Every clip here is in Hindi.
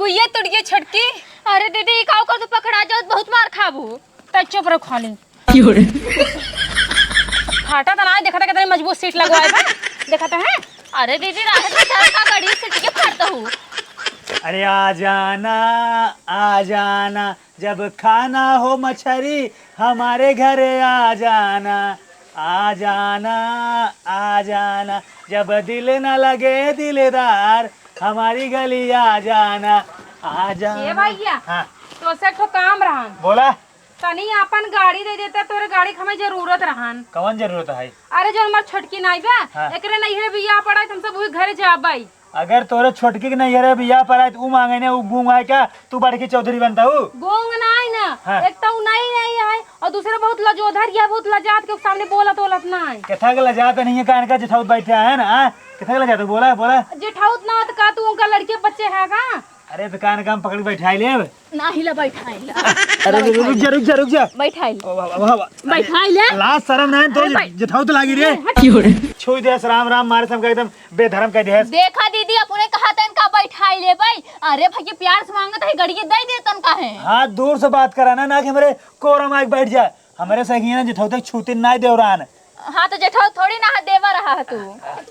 चक्कुए तुड़िए छटकी। अरे दीदी काऊ का तो पकड़ा जाओ बहुत मार खाबू। त चुप रहो खाली। फाटा तो ना देखा था कितनी मजबूत सीट लगवाए बा। देखा था है? अरे दीदी राहत में चार का गाड़ी सीट के फाड़ता हूँ। अरे आ जाना जब खाना हो मछरी हमारे घर आ जाना। आ जाना जब दिल न लगे दिलदार हमारी गली आ जाना। आ जाना। ये भैया हाँ तो से ठो काम रहन बोला। तनी अपन गाड़ी दे देता तोरे गाड़ी के हमें जरूरत रहन। कौन जरूरत है? अरे जो हमार छोटकी नाई बा हाँ। एकरे नहीं है बिया पड़ा तुम सब वही घर जा बाई। अगर तोरे छोटकी के नहीं है बिया पर आए तो मांगे ने गूंग है क्या? तू बड़की चौधरी बनता हूँ? गोंग नहीं ना। हाँ। एक तो नहीं है और दूसरा बहुत लजोधर या बहुत लजात के सामने बोलत नहीं। कथा के लजात नहीं है कान का जिठाउत बैठा है ना। कथा के लजात बोला बोला। जेठाउत ना तो का तू उनका लड़के बच्चे है का? अरे तो कान काम पकड़ बैठाई ले। ना हिला बैठाइला। अरे रुक जा बैठाइल ओ वाह बैठाइले। लाज शर्म नहीं तो जिठाउत लागी रे। छोड़ दे राम राम मारे सब एकदम बेधर्म कह दे। देखा दीदी अपने कहा था इनका बैठाई ले भाई। अरे भैया प्यार से मांगत है गड़िए दे दे तन का है। हाथ दूर से बात कराना ना कि हमारे कोरा माइक बैठ जाए। हमारे सही ना जिठाउत तक छूती ना देवरान। हाँ तो जेठाउ थोड़ी ना देवा रहा है तू।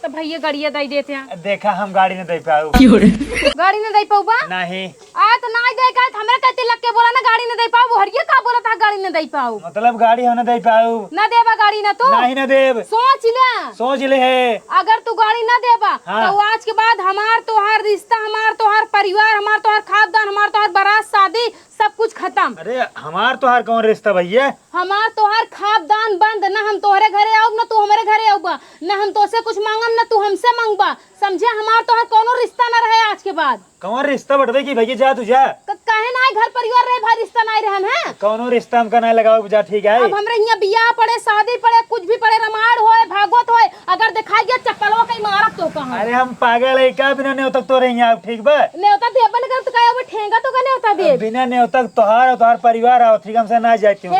तो भैया गड़िए दे देते हैं। देखा हम गाड़ी नहीं दे पाऊ। गाड़ी नहीं दे पाऊबा? नहीं आ तो ना दे का हमरा कहते लग के बोला ना गाड़ी नहीं दे पाऊ। हरिया का बोला था गाड़ी नहीं दे पाऊ। मतलब गाड़ी हम नहीं दे पाऊ। ना देवा गाड़ी ना तू? नहीं ना देव। सोच ले है। अगर तू गाड़ी ना देबा हाँ। तो आज के बाद हमार तोहार रिश्ता हमार तोहार परिवार हमार तोहार खानदान हमार तोहार बारात शादी सब कुछ खत्म। अरे हमार तो हर कौन रिश्ता भैया? हमार तोहार खानदान बंद। ना हम तोहरे घरे आऊब ना तू हमारे घरे आऊबा। ना हम तोसे कुछ मांगम ना तू हमसे मांगबा। समझे? हमार तोहार कोनो रिश्ता ना रहे आज के बाद। कौन रिश्ता बढ़ की भैया जा तू जा। काहे ना घर परिवार रहे भाई रिश्ता नहीं रहन है। कौनो रिश्ता हमका नहीं लगाओ जा ठीक है। अब हमरे यहाँ बियाह पड़े शादी पड़े कुछ भी पड़े रामायण होए भागवत होए अगर दिखाई गया चप्पलवा कहीं मारत तो कहां। अरे हम पागल है क्या? बिना न्योतक तो रही आप ठीक बा? नेवता देबन कर तो काया वो ठेंगा तो का नेवता दे। बिना न्योतक तोहार और तोहार परिवार आओ ठीक हमसे ना जाती हूँ।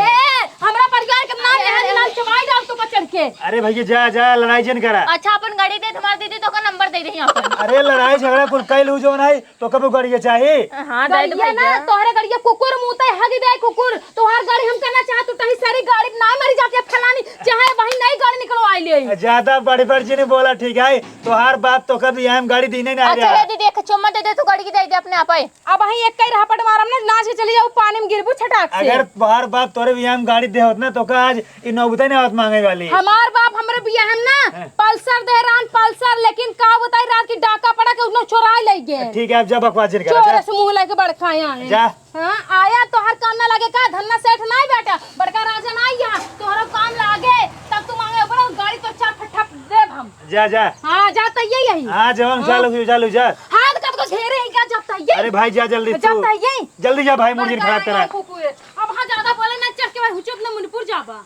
हमरा परिवार के नाम यहाँ नाम चबाई डाल तो चढ़ के। अरे भैया जा जा लड़ाई जन करा। अच्छा अपन गाड़ी दे तुम्हारी दीदी तो का नंबर दे दे अपन। अरे लड़ाई झगड़ा कुल कई लू जो नहीं तो कब गाड़ी चाहिए? हां दे दे ना तोहरे गाड़ी कुकुर मुंहते हगी दे कुकुर। तोहार गाड़ी हम करना चाहत तो ही सारी गाड़ी ना मरी जाके फलानी चाहे वही नई गाड़ी निकलवाई ले। ज्यादा बड़ी बड़ी ने बोला ठीक है। तोहार बाप तो कभी हम गाड़ी दीने ना। अच्छा ये दीदी एक चुम्मा दे दे तो गाड़ी की दे दे अपने आप ही। अब वही एक कई रहापट मारम ना नाच चली जाओ पानी में गिरबू छटाक से। अगर तोहार बाप तोरे भी हम गाड़ी दे होत ना तो का आज इ नौबते ने आवत मांगे वाली। हमार बाप हमरे बिया हम ना पल्सर देहरान पल्सर लेकिन का बताई रात की डाका पड़ा के उन्होंने चोरा ले गए। ठीक है अब जा बकवास जन चोर करा से मुंह लेके बड़खाया है। जा। हां आया तो हर काम ना लगे का धन्ना सेठ नहीं बेटा बड़का राजा नहीं यहाँ तोहरा काम लागे तब तू मांगे बड़ा गाड़ी तो चार फट्टा देब हम। जा जा। हां जाता यही हां जवान चालू जा। हाथ कब को घेरे है क्या जाता ये? अरे भाई जा जल्दी तू जाता यही जल्दी जा भाई मुर्गी खराब करा। अब हां ज्यादा बोले ना चढ़ के भाई हुचुप ना मुनपुर जाबा।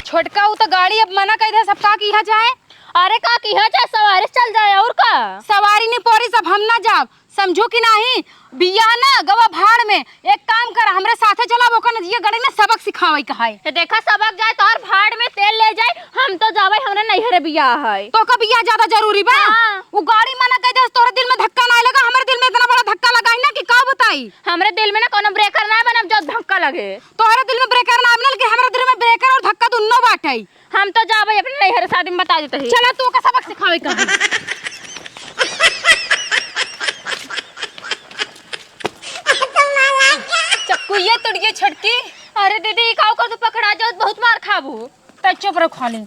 छोटका उ तो गाड़ी अब मना कह दे सब का किया जाए। अरे का किया जाए सवारी चल जाए और का सवारी नहीं पोरी सब हम ना जाब समझो कि नहीं। बिया ना गवा भाड़ में एक काम कर हमरे साथे चला वो कन ये गाड़ी ना सबक सिखावे कहाई। देखा सबक जाए तो और भाड़ में तेल ले जाए हम तो जावे हमरे नैहरे बिया है तो का बिया ज्यादा जरूरी बा। वो गाड़ी मना कह दे तोरे दिल में धक्का ना लगा हमरे दिल में इतना बड़ा धक्का लगा है ना कि का बताई। हमरे दिल में ना कोनो ब्रेकर ना बनब जो धक्का लगे तोरे दिल में ब्रेकर ना बनल कि हमरे दिल में ब्रेकर और धक्का दोनों बाटे। हम तो जावे अपने नैहरे शादी में बता देते चला तू का सबक सिखावे कहाई। चक्कुए तुड़िए छटकी। अरे दीदी काऊ का तो पकड़ा जाओ बहुत मार खाबू। त चुप रहो खाली।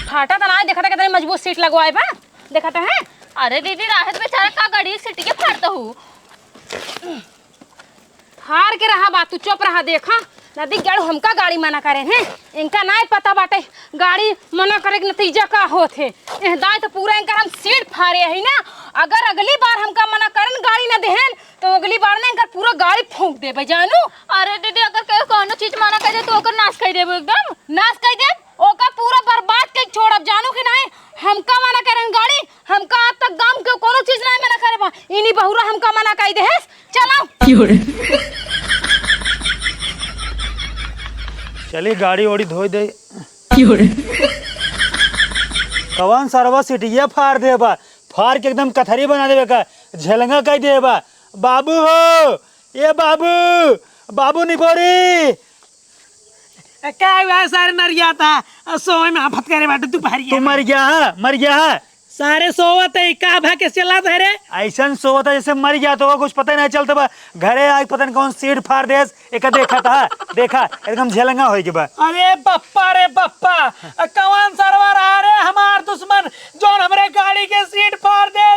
फाटा तो ना देखा था कितनी मजबूत सीट लगवाए बा। देखा था है? अरे दीदी राहत में चार का गाड़ी सीट के फाड़ता हूँ। हार के रहा बात तू चुप रहा। देखा नदी गाड़ी हमका गाड़ी मना करे हैं इनका नहीं पता बाटे गाड़ी मना करे के नतीजा का होत है। दाई तो पूरा इनका हम सीट फाड़े है ना। अगर अगली बार हमका मना करन गाड़ी ना देहन तो अगली बार ना इनका पूरा गाड़ी फूंक देबे जानू। अरे दीदी अगर के कोनो चीज मना कर दे तो ओकर नाश कर देबे एकदम नाश कर दे ओका पूरा बर्बाद कर छोड़ब जानू कि नहीं। हमका मना करन गाड़ी हमका आज तक गांव के कोनो चीज नहीं मना करे बा इनी बहुरा हमका मना कर दे है। चलो चलिए गाड़ी ओड़ी धोई दे। कवन सरवा सिटिया फाड़ दे बा, फाड़ के एकदम कथरी बना देवे का, झलंगा कह दे बा। बाबू हो, ये बाबू, बाबू निपोरी। क्या हुआ सारे नरिया था सोए में आफत करे बाटे तू भारी तू मर गया है, मर गया है। सारे सोवत है का भा के चला था रे। ऐसा सोवा था जैसे मर गया तो कुछ पता ही नहीं चलता बा। घरे आके पता नहीं कौन सीट फाड़ दे, एक देखा था, देखा एकदम झलंगा हो गया बा। अरे बप्पा रे बप्पा, कौन सरवर आ रे हमार दुश्मन जो हमरे गाड़ी के सीट फाड़ दे।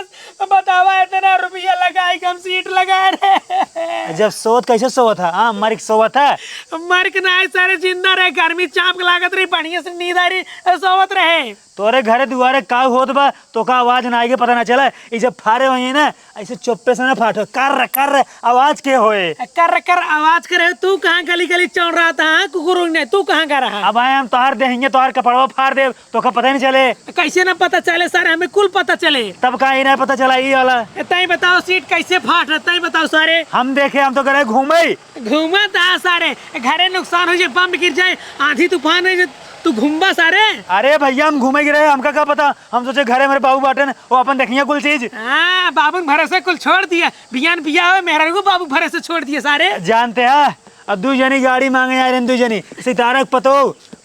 बतावा इतना रुपया लगाई हम सीट लगा रे। जब सोवत कैसे सोवा था? हाँ मर के सोवा था। मर के ना सारे जिंदा रहे, गर्मी चाप के लागत रही, बढ़िया से नींद आ रही, सोवत रहे। तोरे घरे दुआरे का होत बा तो का आवाज ना आएगी पता ना चला। ये जब फाड़े हुए ना ऐसे चुप्पे से ना फाटो, कर कर आवाज के होए। कर कर आवाज करे। तू कहाँ गली गली चल रहा था कुकुर ने? तू कहाँ का रहा? अब आए हम तोहार देंगे, तोहार कपड़वा फाड़ दे तो का पता ही नहीं चले। कैसे ना पता चले सर? हमें कुल पता चले। तब का ही नहीं पता चला ये वाला। तय बताओ सीट कैसे फाट रहा, तय बताओ सारे। हम देखे, हम तो करे घूमे घूमा था सारे, घरे नुकसान हो जाए, बम गिर जाए, आंधी तूफान है, तू घूमबा सारे। अरे भैया हम घूमे गिरे, हमका क्या पता। हम सोचे घरे मेरे बाबू बाटन वो अपन देखिए कुल चीज। हाँ बाबू भरोसे कुल छोड़ दिया, बियान बिया हुए मेहरा को बाबू भरोसे छोड़ दिए सारे। जानते हैं अब दू जनी गाड़ी मांगे आ रहे, दू जनी सितारक पतो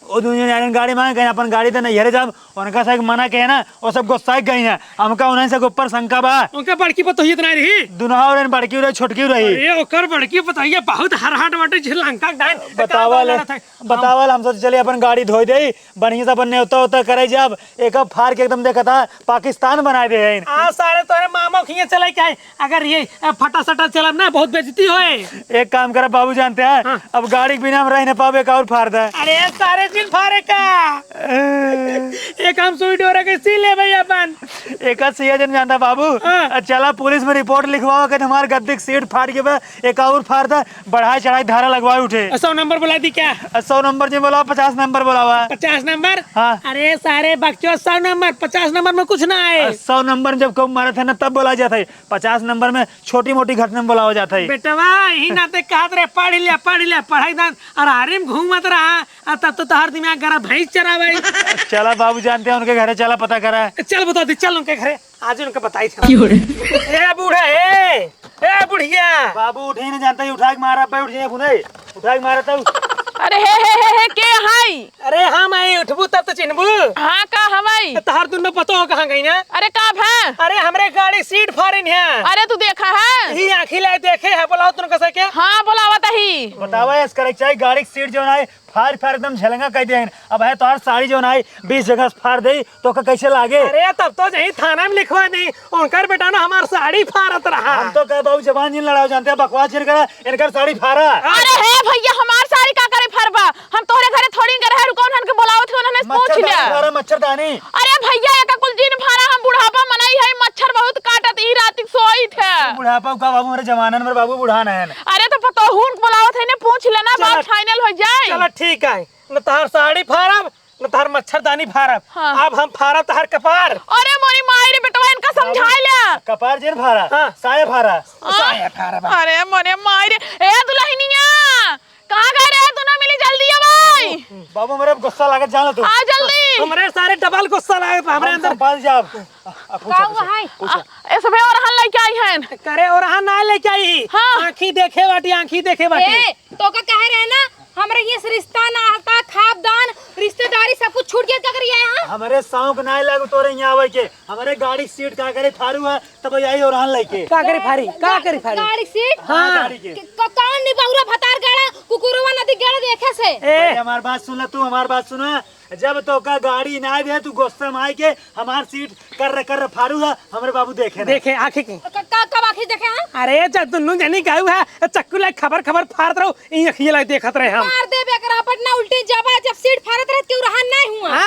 वो दू जनी आ रहे गाड़ी मांगे गए, अपन गाड़ी तो नहीं हरे जब उनका से मना के है ना वो सब गुस्सा गई है। हमका उन्हें से ऊपर शंका बा। उनका बड़की पतोही इतना रही, दुनहा और बड़की रही छोटकी रही। अरे ओकर बड़की पतोही बहुत हरहट बाटे झलंका डाल। बतावल हम सोचे चलिए अपन गाड़ी धोई दे, बढ़िया से अपन न्योता उता करे। जब एक फाड़ के एकदम देखा था पाकिस्तान बना दे। हाँ सारे तोरे मामा खिए चले क्या है? अगर ये फटा सटा चला ना बहुत बेइज्जती होए। एक काम करे बाबू जानते हैं हाँ। अब गाड़ी के बिना हम रह नहीं पावे का और फाड़ दे। अरे सारे दिन फाड़े का एक हम सुई डोरा के सी ले भैया अपन एक सीजन जानता बाबू। हाँ। चला पुलिस में रिपोर्ट लिखवाओ कि हमारे गद्दे की सीट फाड़ के बा, एक और फाड़ था, बढ़ाई चढ़ाई धारा लगवाए उठे। 100 नंबर बुला दी क्या? 100 नंबर जी बोला, 50 नंबर बोला हुआ। 50 नंबर? हाँ। अरे सारे बच्चों 100 नंबर, 50 नंबर में कुछ ना आए। 100 नंबर जब कब मारा था ना तब बोला जाता है, 50 नंबर में छोटी मोटी घटना में बोला हो जाता है। बेटवा यही नाते कहत रहे पढ़ लिया पढ़ाई दान और हारे में घूमत रहा, तब तो तोहर दिमाग गरा भैंस चरावे। चला बाबू जानते हैं उनके घरे, चला पता करा। चल बता दी, चल उनके घरे आज उनका बताई था। ए बूढ़ा ए बुढ़िया। बाबू उठे ही नहीं जानता ही, उठा के मारा पे उठ जाए खुदे, उठा के मारा था। अरे हे के हाई? अरे हम आई उठबू तब तो चिन्हबू। हाँ का हवाई? तहार दुनो पतो हो कहाँ गई ना? अरे का है? अरे हमरे गाड़ी सीट फाड़िन है। अरे तू देखा है? ही आँखी लाए देखे है, बोलाओ तुम कैसे क्या? हाँ बोलावत ही। बतावा इस करेक्ट चाहिए गाड़ी की सीट जो ना फाड़ फाड़ एकदम झलंगा कह दे। अब है तो साड़ी जो ना 20 जगह फाड़ दे तो का कैसे लागे? अरे तब तो यही थाना में लिखवा दी, उनकर बेटा ना हमार साड़ी फाड़त रहा। हम तो कह बाबू जबान जिन लड़ाओ जानते हैं, बकवास जिन करा इनकर साड़ी फाड़ा। अरे हे भैया हमार साड़ी का करे फरबा? हम तोरे घरे थोड़ी करे है, रुको उनके बुलावत थे, उन्होंने पूछ लिया। मच्छरदानी। अरे भैया एक कुल दिन फाड़ा, हम बुढ़ापा मनाई है, मच्छर बहुत काटत, ई रात सोई थे। बुढ़ापा का बाबू मेरे जमाना में बाबू बुढ़ाना है। अरे तो पतो हुन बुलावत है ने, पूछ लेना, बात फाइनल हो जाए। चलो ठीक है, न तहार साड़ी फाड़ब न तहार मच्छरदानी फाड़ब। हाँ। अब हम फाड़ब तहार कपार। अरे मोरी मायरे बेटवा इनका समझाई ले। कपार जिन फाड़ा, हाँ। साया फाड़ा। साया फाड़ब। अरे मोरे मायरे, ए दुल्हनिया कहाँ गए रे? तू ना मिली, जल्दी आ भाई। बाबू मेरे गुस्सा लागत जाना तू। आ जल्दी। हमरे सारे डबल गुस्सा लागे हमरे अंदर। पास जा अब। का हुआ है? ए सबे और हल लेके आई हैं। करे और हाँ ना लेके आई। हाँ। आँखी देखे बाटी, आँखी देखे बाटी। ए तो का कह रहे हैं ना हमरा ये रिश्ता नाता खापदान रिश्तेदारी सब कुछ छूट गया, क्या करिए यहाँ? हमारे शौक ना लागू तोरे यहाँ आवे के, हमारे गाड़ी सीट का करे फाड़ू है तब आई और हां लेके का करी फाड़ी, का करी फाड़ी? गाड़ी सीट? हाँ गाड़ी के। कौन निबाउरा भतार गाड़ा कुकुरवा नदी गाड़ा देखे से? ए हमार बात सुन ले, तू हमार बात सुना। जब तो का गाड़ी ना दे तू गुस्सा में आई के हमार सीट कर फाड़ू है, हमरे बाबू देखे ना। देखे आँखी की। कब आखिर देखे हैं? अरे जब दुन्नू जनी कहू है चक्कू लाइक खबर फाड़त रहो, इन अखिए लाइक देखत रहे हम। मार दे बेकरा पटना उल्टी जबा, जब सीट फाड़त रहे क्यों रहा नहीं हुआ?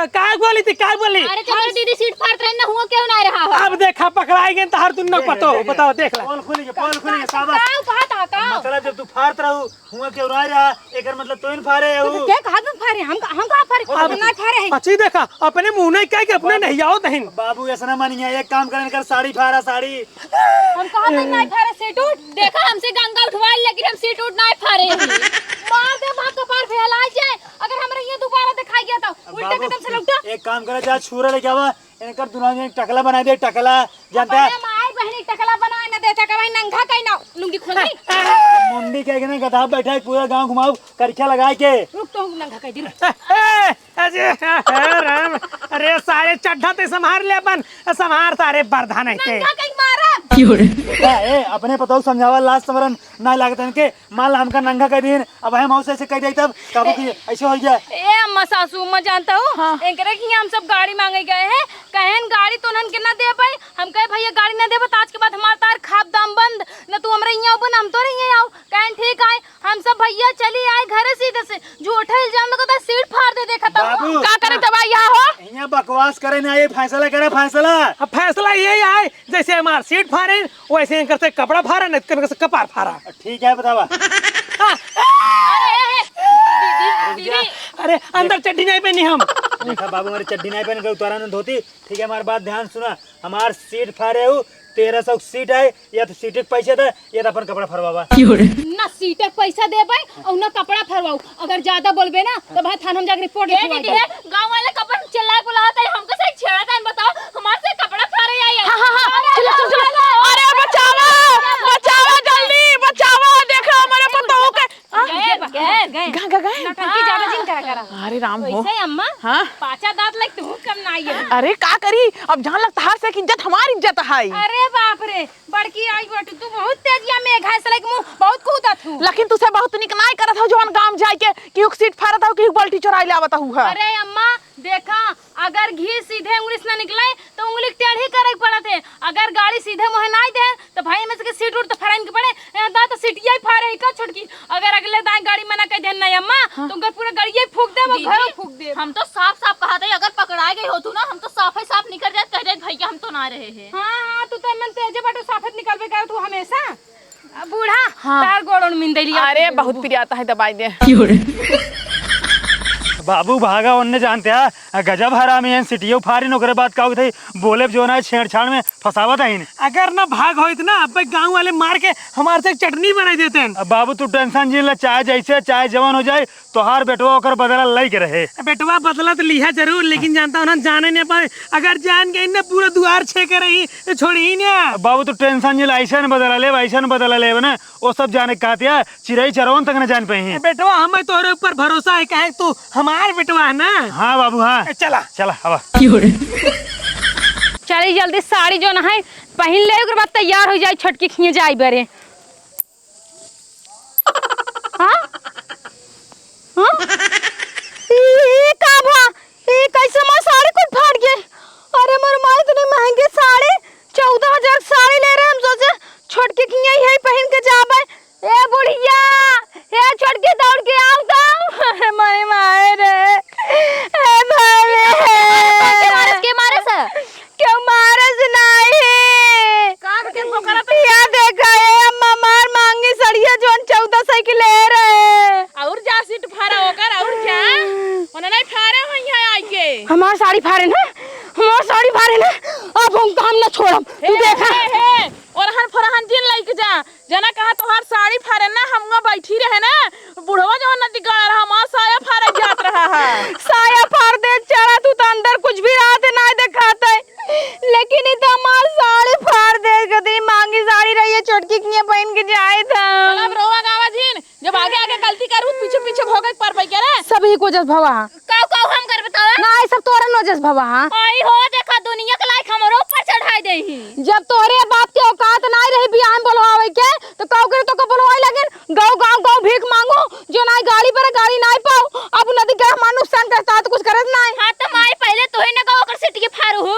का बोली थी, का बोली? अरे जब दीदी सीट फाड़त रहे ना हुआ क्यों नहीं रहा? अब देखा पकड़ाई गए तहार दुन्नो पतो, बताओ देख ले। पोल खुली साबा। का कहा था मतलब जब तू फाड़त रहू हुआ क्यों रहा, एकर मतलब तू इन फाड़े हूं। क्या कहा तुम फाड़े? हम कहाँ फाड़े? हम ना फाड़े हैं। अच्छी देखा अपने मुंह नहीं कह के अपने नहीं आओ नहीं। बाबू ऐसा ना मानिए, एक काम करें कर साड़ी फाड़ा साड़ी। हम कहा था नहीं फाड़े सीट उठ, देखा हमसे गंगा उठवा, लेकिन हम सीट उठ नहीं फाड़े हैं। मार दे, मार कपार फैला जाए अगर हमरा ये दोबारा दिखाई गया तो उल्टे एकदम से लौटा। एक काम करे, जा छुरा लेके आवा, इनकर दुल्हन एक टकला बना दे, टकला जानता है माई बहनी टकला बनाए न देता का भाई नंगा कहीं ना लुंगी खोल दी। मुंडी कह के ना गधा बैठा है, पूरा गांव घुमाओ करखिया लगा के। रुक तो नंगा कह दी। अरे राम, अरे सारे चड्ढा ते संभार ले अपन, संभार सारे बरधा नहीं थे। नंगा कहीं मारा। ए अपने पतो समझावा, लास्ट समरन ना लागत है के मान ला हमका नंगा कर दिन, अब हम मौसे से कह दे तब काबू की ऐसे हो गया। ए अम्मा सासू मैं जानता हूँ एकरे की हम सब गाड़ी मांगे गए हैं, कहन गाड़ी तो नन के ना दे पाई, हम कहे भैया गाड़ी ना दे बता, आज के बाद हमार तार खाप दाम बंद न, तू हमरे यहाँ बन हम तो रही आओ, कहन ठीक आए हम सब भैया चली आए घरे सीधे से, झूठा इल्जाम लगाता सीट फाड़ दे देखा बाबू, का करे तब यहाँ हो यहाँ बकवास करे ना, ये फैसला करे फैसला। अब फैसला यही आए, जैसे हमार सीट फाड़े वैसे इनकर से कपड़ा फाड़ा, नहीं इनकर से कपार फाड़ा। ठीक है बतावा। दीदी अरे अंदर चड्डी नहीं पहनी हम। देखा बाबू, हमारी चड्डी नहीं पहन के उतारा न धोती। ठीक है, हमारी बात ध्यान सुना, हमार सीट फाड़े हो 1300 सीट है, या तो सीट के पैसे दे या तो अपन कपड़ा फरवावा। ना सीट के पैसा दे पाई और ना कपड़ा फरवाऊ, अगर ज्यादा बोलबे ना तो भाई थाना में जाके रिपोर्ट लिखवाई दे। गांव वाले कपड़ा चिल्ला बुलाता है, हमको सही छेड़ता है, बताओ हमारे से कपड़ा फाड़े आई है। हां चलो अरे बचावा बचावा जल्दी बचावा, देखो हमारे पतोह के गए नटंकी ज्यादा जिन करा। अरे राम हो वैसे अम्मा हाँ पाचा दांत लग तू कम ना आई है। अरे का करी, अब जान लगता हर से इज्जत हमारी इज्जत है। अरे बाप रे बड़की आई बटू, तू बहुत तेजिया में घास लग मुंह बहुत कूदा तू। लेकिन तुसे बहुत निकनाई करत हो जवन गांव जाई के कि एक सीट फाड़त हो कि बाल्टी चुराई ले आवत हूं। अरे अम्मा देखा, अगर घी सीधे उंगली से ना निकले तो उंगली टेढ़ी करे पड़त है, अगर गाड़ी सीधे मुंह ना दे तो भाई में से सीट उठ तो फराइन के पड़े दा तो सीटिया ही फाड़े का छोटकी, अगर अगले दाएं गाड़ी में ना कह दे नहीं अम्मा तो उनका पूरा गाड़िया फूक दे, वो घर फूक दे। हम तो साफ साफ कहा था, अगर पकड़ाए गई हो तू ना, हम तो साफ ही साफ निकल जाए, कह दे भैया हम तो ना रहे हैं। हां तू तो मन तेजे बटू साफत निकलबे कर तू हमेशा बूढ़ा तार गोड़न मिंदेली। अरे बहुत प्रियाता है दबाई दे। बाबू भागा उनने जानते हैं गजब हरामी है, सिटियो फारी नौकरे बात का थे बोले जो ना छेड़छाड़ में फसावत है। अगर ना भाग होइत ना, अब गांव वाले मार के हमारे से चटनी बना देते हैं। अब बाबू तू टेंशन जी ले, चाहे जैसे चाहे जवान हो जाए तो हर बेटवा होकर बदला लई के रहे। बेटवा बदला तो लिया जरूर, लेकिन जानता हूँ ना जाने नहीं पाए, अगर जान गई ना पूरा द्वार छे के रही तो छोड़ी ही ना। बाबू तू टेंशन जी ऐसा बदला ले वैसा बदला ले ना, वो सब जाने कहते चिड़ई चरवन तक न जान पाई। बेटवा हमें तोहरे ऊपर भरोसा है, कहे तू हमार बेटवा है ना। हाँ बाबू हाँ, चला चला अब चली जल्दी साड़ी जो ना है पहन ले, ओकर बाद तैयार हो जाए छटकी खिए जाए बरे। हां हां ये का भा, ये कैसे मां साड़ी को फाड़ गए। अरे मोर मां इतने महंगे साड़ी 14000 साड़ी ले रहे, हम सोचे छटकी खिए यही पहन के जाबे। ए बुढ़िया ए छटकी दौड़ के आओ तो मारे मारे रे ए भाले के मारे से क्यों मारे से नहीं का के पोकरा पे या देखा है अम्मा मार मांगी सड़िया जोन 1400 की ले रहे और जा सीट फाड़ा होकर और जा उन्हें नहीं फाड़े हो यहाँ आई के। हमार साड़ी फाड़े ना, हमार साड़ी फाड़े ना, अब हम ना छोड़म। तू देखा और हन फरहन जिन लाइक जा जना कहा तोहार साड़ी फाड़े ना, हमगा बैठी रहे ना बुढ़वा जो न दिखा रहा हमार साया फाड़े जात रहा है। साया फाड़ दे चला, तू तो अंदर कुछ भी रात ना दिखाता है, लेकिन इतना हमार साड़ी फाड़ दे कदी मांगी साड़ी रही है छोटकी किए पहन के जाए था। चल अब रोवा गावा जिन, जब आगे आगे गलती करूं पीछे पीछे भोगे पर पे करे सभी को जस भवा काऊ हम कर बतावे ना, ये सब तोरा नोजस भवा। आई हो देखा दुनिया के लायक हमरो ऊपर चढ़ाई देही। जब तोरे बाप के औकात ना रही बियाह में बोलवावे के तो काऊ करे तो को बोलवाई लगन गांव गांव गांव भीख मांगो, जो ना गाड़ी पर गाड़ी ना पाओ, अब नदी का मान नुकसान करता तो कुछ करत ना। हां तो माई पहले तो ही ना गाओ कर सिटी के फारू हो।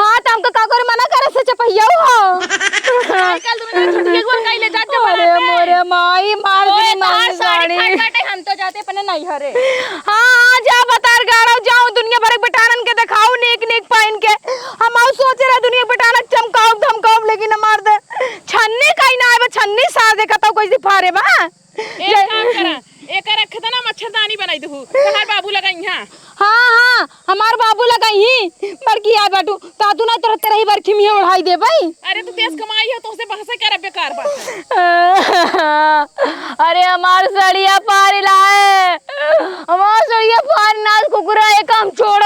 हां त हमका का करे मना करे से चपहिया हो कल तुम मेरे छोटी के गोल ले जा जा। अरे मोरे माई मार दी मार साड़ी साड़ी। काटे हम तो जाते पने नहीं हरे। हां जा बतार गाड़ो जाओ दुनिया भर के बेटानन के दिखाओ नीक नीक पहन के, हम आउ सोचे रहे दुनिया बेटानन चमकाओ धमकाओ, लेकिन हमार दे छन्नी काई ना आवे, छन्नी सार देखा तो कोई फारे बा। एक काम करा, एक रख देना मच्छरदानी बनाई दहु तोहार बाबू लगाई यहां। हां हां हमार बाबू लगाई बड़की आ बाटू तातू ना तरह तरह ही बरखी में उड़ाई दे भाई। अरे तू तेज कमाई हो तो उसे बहसे कर बेकार बात। अरे हमार सड़िया पार लाए, हमार सड़िया पार नाच कुकुरा एक काम छोड़